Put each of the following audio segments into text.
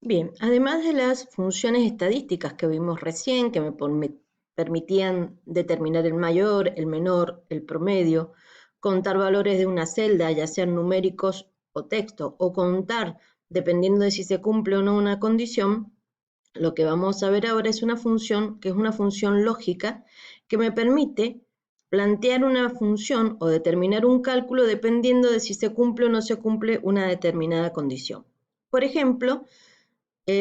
Bien, además de las funciones estadísticas que vimos recién, que me permitían determinar el mayor, el menor, el promedio, contar valores de una celda, ya sean numéricos o texto, o contar, dependiendo de si se cumple o no una condición, lo que vamos a ver ahora es una función que es una función lógica que me permite plantear una función o determinar un cálculo dependiendo de si se cumple o no se cumple una determinada condición. Por ejemplo,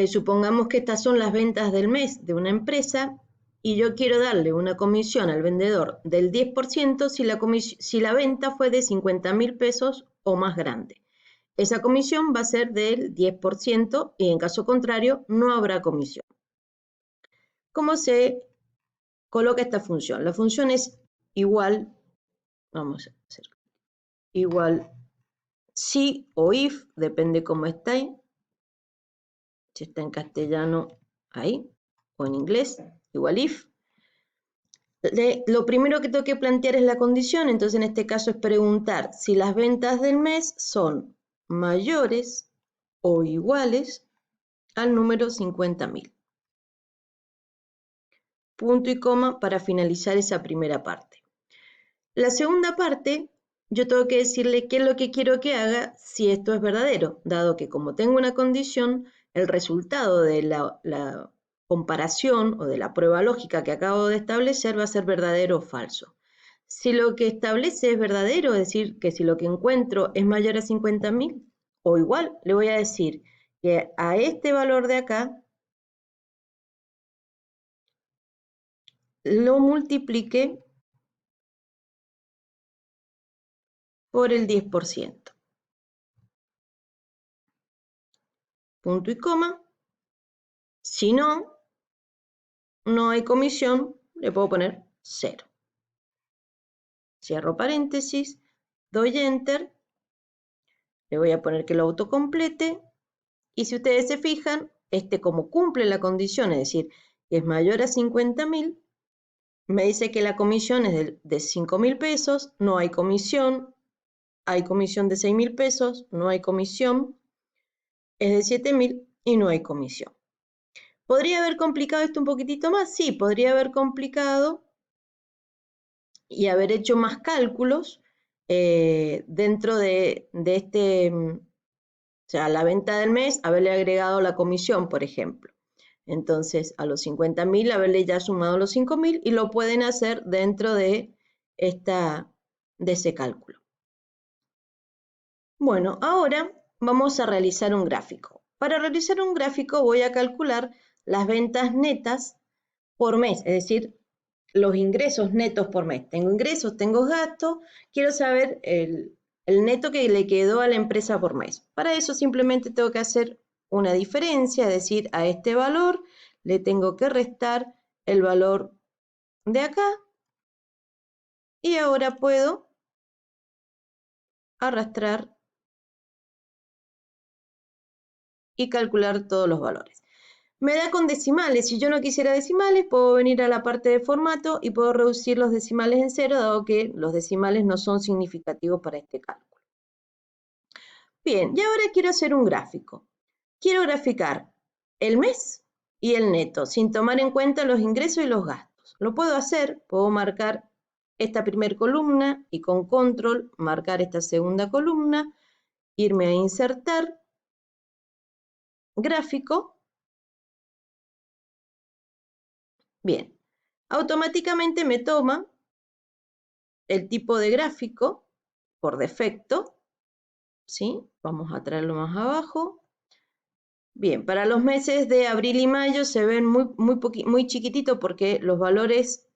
supongamos que estas son las ventas del mes de una empresa y yo quiero darle una comisión al vendedor del 10% si la venta fue de 50.000 pesos o más grande. Esa comisión va a ser del 10% y en caso contrario no habrá comisión. ¿Cómo se coloca esta función? La función es igual, vamos a hacer igual si o if, depende cómo esté, si está en castellano ahí o en inglés, igual if. Lo primero que tengo que plantear es la condición, entonces en este caso es preguntar si las ventas del mes son mayores o iguales al número 50.000. Punto y coma para finalizar esa primera parte. La segunda parte, yo tengo que decirle qué es lo que quiero que haga si esto es verdadero, dado que como tengo una condición, el resultado de la comparación o de la prueba lógica que acabo de establecer va a ser verdadero o falso. Si lo que establece es verdadero, es decir, que si lo que encuentro es mayor a 50.000, o igual, le voy a decir que a este valor de acá lo multiplique por el 10%. Punto y coma. Si no hay comisión, le puedo poner 0. Cierro paréntesis, doy Enter, le voy a poner que lo autocomplete, y si ustedes se fijan, como cumple la condición, es decir, que es mayor a 50.000, me dice que la comisión es de 5.000 pesos, no hay comisión de 6.000 pesos, no hay comisión, es de 7.000 y no hay comisión. ¿Podría haber complicado esto un poquitito más? Sí, podría haber complicado y haber hecho más cálculos dentro de o sea, la venta del mes, haberle agregado la comisión, por ejemplo. Entonces, a los 50.000, haberle ya sumado los 5.000 y lo pueden hacer dentro de ese cálculo. Bueno, ahora vamos a realizar un gráfico. Para realizar un gráfico voy a calcular las ventas netas por mes, es decir, los ingresos netos por mes. Tengo ingresos, tengo gastos, quiero saber el neto que le quedó a la empresa por mes. Para eso simplemente tengo que hacer una diferencia, es decir, a este valor le tengo que restar el valor de acá y ahora puedo arrastrar y calcular todos los valores. Me da con decimales. Si yo no quisiera decimales, puedo venir a la parte de formato y puedo reducir los decimales en 0, dado que los decimales no son significativos para este cálculo. Bien, y ahora quiero hacer un gráfico. Quiero graficar el mes y el neto, sin tomar en cuenta los ingresos y los gastos. Lo puedo hacer, puedo marcar esta primera columna y con control marcar esta segunda columna, irme a insertar, gráfico. Bien, automáticamente me toma el tipo de gráfico por defecto, ¿sí? Vamos a traerlo más abajo. Bien, para los meses de abril y mayo se ven muy chiquititos porque los valores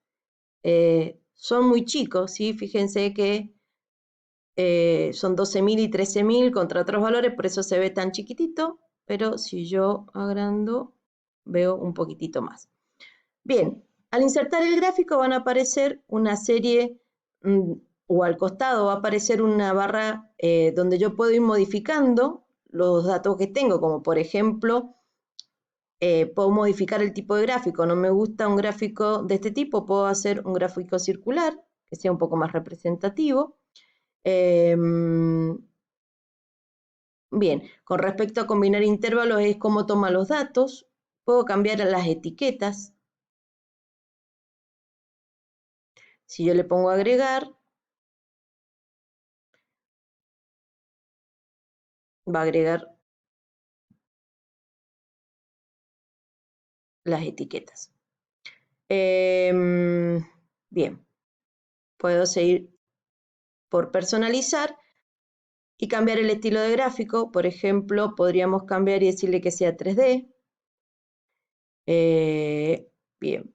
son muy chicos, ¿sí? Fíjense que son 12.000 y 13.000 contra otros valores, por eso se ve tan chiquitito, pero si yo agrando, veo un poquitito más. Bien, al insertar el gráfico van a aparecer una serie, o al costado va a aparecer una barra donde yo puedo ir modificando los datos que tengo, como por ejemplo, puedo modificar el tipo de gráfico. No me gusta un gráfico de este tipo, puedo hacer un gráfico circular, que sea un poco más representativo. Bien, con respecto a combinar intervalos es cómo toma los datos. Puedo cambiar las etiquetas. Si yo le pongo agregar, va a agregar las etiquetas. Bien, puedo seguir por personalizar y cambiar el estilo de gráfico. Por ejemplo, podríamos cambiar y decirle que sea 3D. Bien.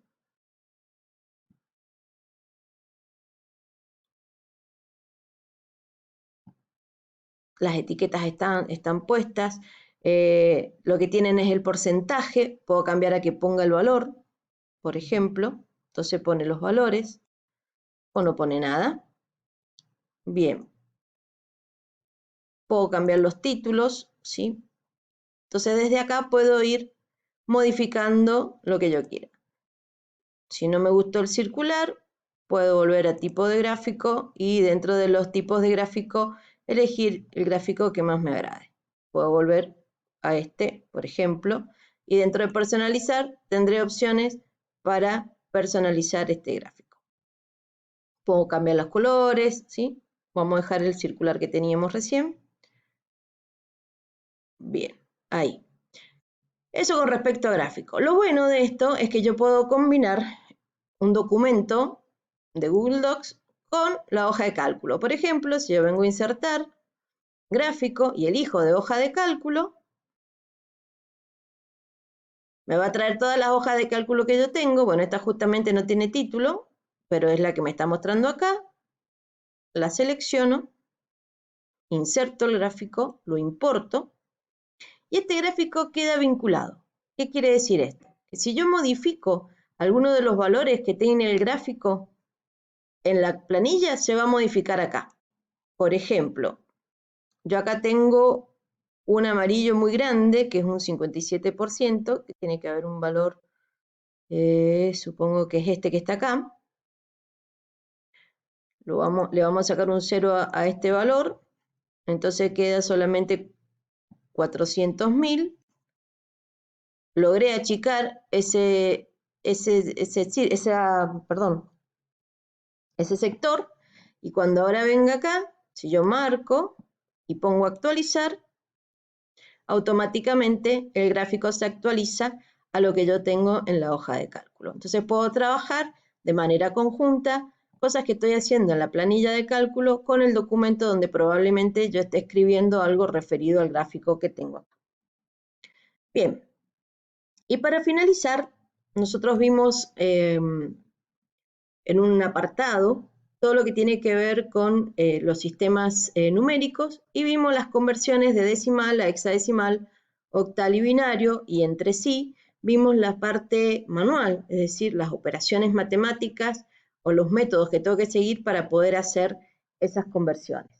Las etiquetas están puestas. Lo que tienen es el porcentaje. Puedo cambiar a que ponga el valor, por ejemplo. Entonces pone los valores o no pone nada. Bien. Puedo cambiar los títulos, ¿sí? Entonces desde acá puedo ir modificando lo que yo quiera. Si no me gustó el circular, puedo volver a tipo de gráfico y dentro de los tipos de gráfico elegir el gráfico que más me agrade. Puedo volver a este, por ejemplo, y dentro de personalizar tendré opciones para personalizar este gráfico. Puedo cambiar los colores, ¿sí? Vamos a dejar el circular que teníamos recién. Bien, ahí. Eso con respecto a gráfico. Lo bueno de esto es que yo puedo combinar un documento de Google Docs con la hoja de cálculo. Por ejemplo, si yo vengo a insertar gráfico y elijo de hoja de cálculo, me va a traer todas las hojas de cálculo que yo tengo. Bueno, esta justamente no tiene título, pero es la que me está mostrando acá. La selecciono, inserto el gráfico, lo importo y este gráfico queda vinculado. ¿Qué quiere decir esto? Que si yo modifico alguno de los valores que tiene el gráfico en la planilla, se va a modificar acá. Por ejemplo, yo acá tengo un amarillo muy grande, que es un 57%, que tiene que haber un valor, supongo que es este que está acá. Le vamos a sacar un 0 a este valor, entonces queda solamente 400.000. Logré achicar ese sector, y cuando ahora venga acá, si yo marco y pongo actualizar, automáticamente el gráfico se actualiza a lo que yo tengo en la hoja de cálculo. Entonces puedo trabajar de manera conjunta cosas que estoy haciendo en la planilla de cálculo con el documento donde probablemente yo esté escribiendo algo referido al gráfico que tengo acá. Bien, y para finalizar, nosotros vimos en un apartado todo lo que tiene que ver con los sistemas numéricos y vimos las conversiones de decimal a hexadecimal, octal y binario, y entre sí vimos la parte manual, es decir, las operaciones matemáticas o los métodos que tengo que seguir para poder hacer esas conversiones.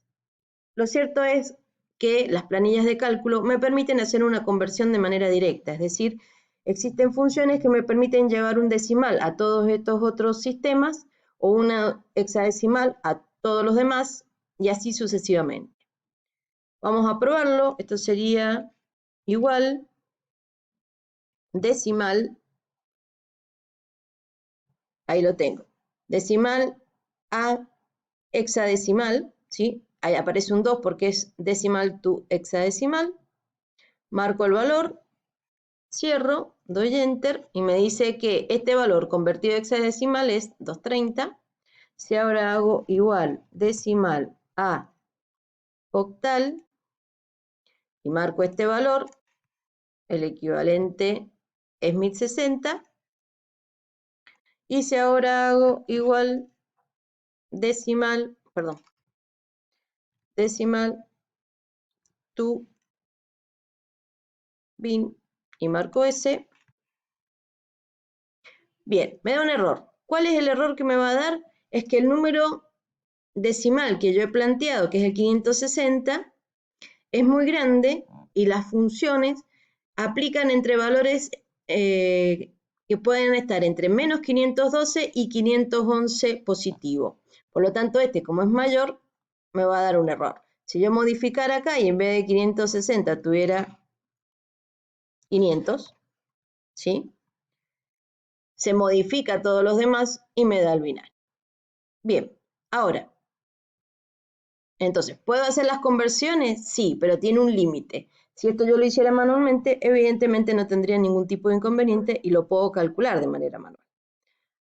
Lo cierto es que las planillas de cálculo me permiten hacer una conversión de manera directa, es decir, existen funciones que me permiten llevar un decimal a todos estos otros sistemas o una hexadecimal a todos los demás y así sucesivamente. Vamos a probarlo. Esto sería igual decimal, ahí lo tengo, decimal a hexadecimal, ¿sí? Ahí aparece un 2 porque es decimal to hexadecimal. Marco el valor, cierro, doy enter y me dice que este valor convertido a hexadecimal es 230. Si ahora hago igual decimal a octal y marco este valor, el equivalente es 1060. Y si ahora hago igual decimal to bin y marco ese, bien, me da un error. ¿Cuál es el error que me va a dar? Es que el número decimal que yo he planteado, que es el 560, es muy grande y las funciones aplican entre valores que pueden estar entre menos 512 y 511 positivo. Por lo tanto, como es mayor, me va a dar un error. Si yo modificara acá y en vez de 560 tuviera 500, ¿sí? Se modifica todos los demás y me da el binario. Bien, ahora, entonces, ¿puedo hacer las conversiones? Sí, pero tiene un límite. Si esto yo lo hiciera manualmente, evidentemente no tendría ningún tipo de inconveniente y lo puedo calcular de manera manual.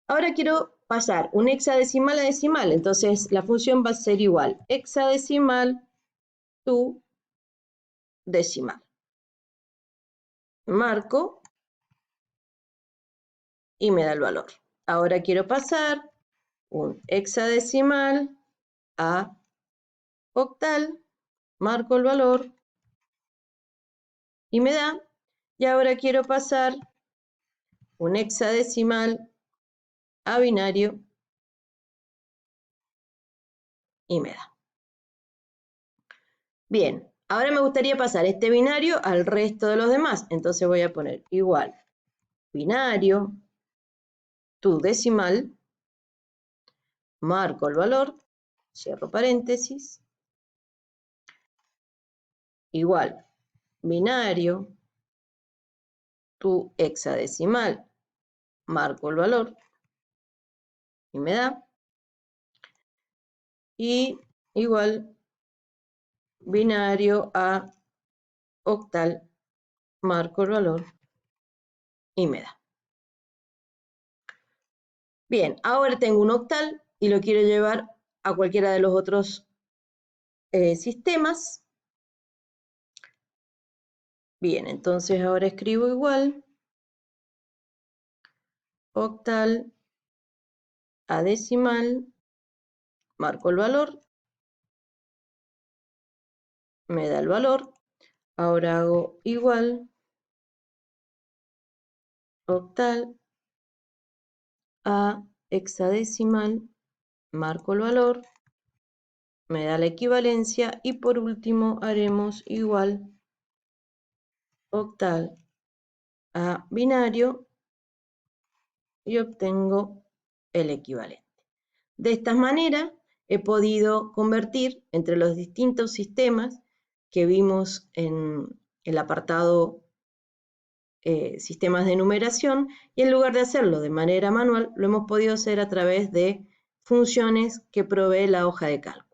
Ahora quiero pasar un hexadecimal a decimal, entonces la función va a ser igual, hexadecimal to decimal. Marco y me da el valor. Ahora quiero pasar un hexadecimal a octal, marco el valor y me da. Y ahora quiero pasar un hexadecimal a binario y me da. Bien, ahora me gustaría pasar este binario al resto de los demás. Entonces voy a poner igual binario to decimal, marco el valor, cierro paréntesis, igual binario to hexadecimal, marco el valor y me da. Y igual binario a octal, marco el valor y me da. Bien, ahora tengo un octal y lo quiero llevar a cualquiera de los otros sistemas. Bien, entonces ahora escribo igual octal a decimal, marco el valor, me da el valor. Ahora hago igual octal a hexadecimal, marco el valor, me da la equivalencia y por último haremos igual octal a binario y obtengo el equivalente. De esta manera he podido convertir entre los distintos sistemas que vimos en el apartado sistemas de numeración y en lugar de hacerlo de manera manual lo hemos podido hacer a través de funciones que provee la hoja de cálculo.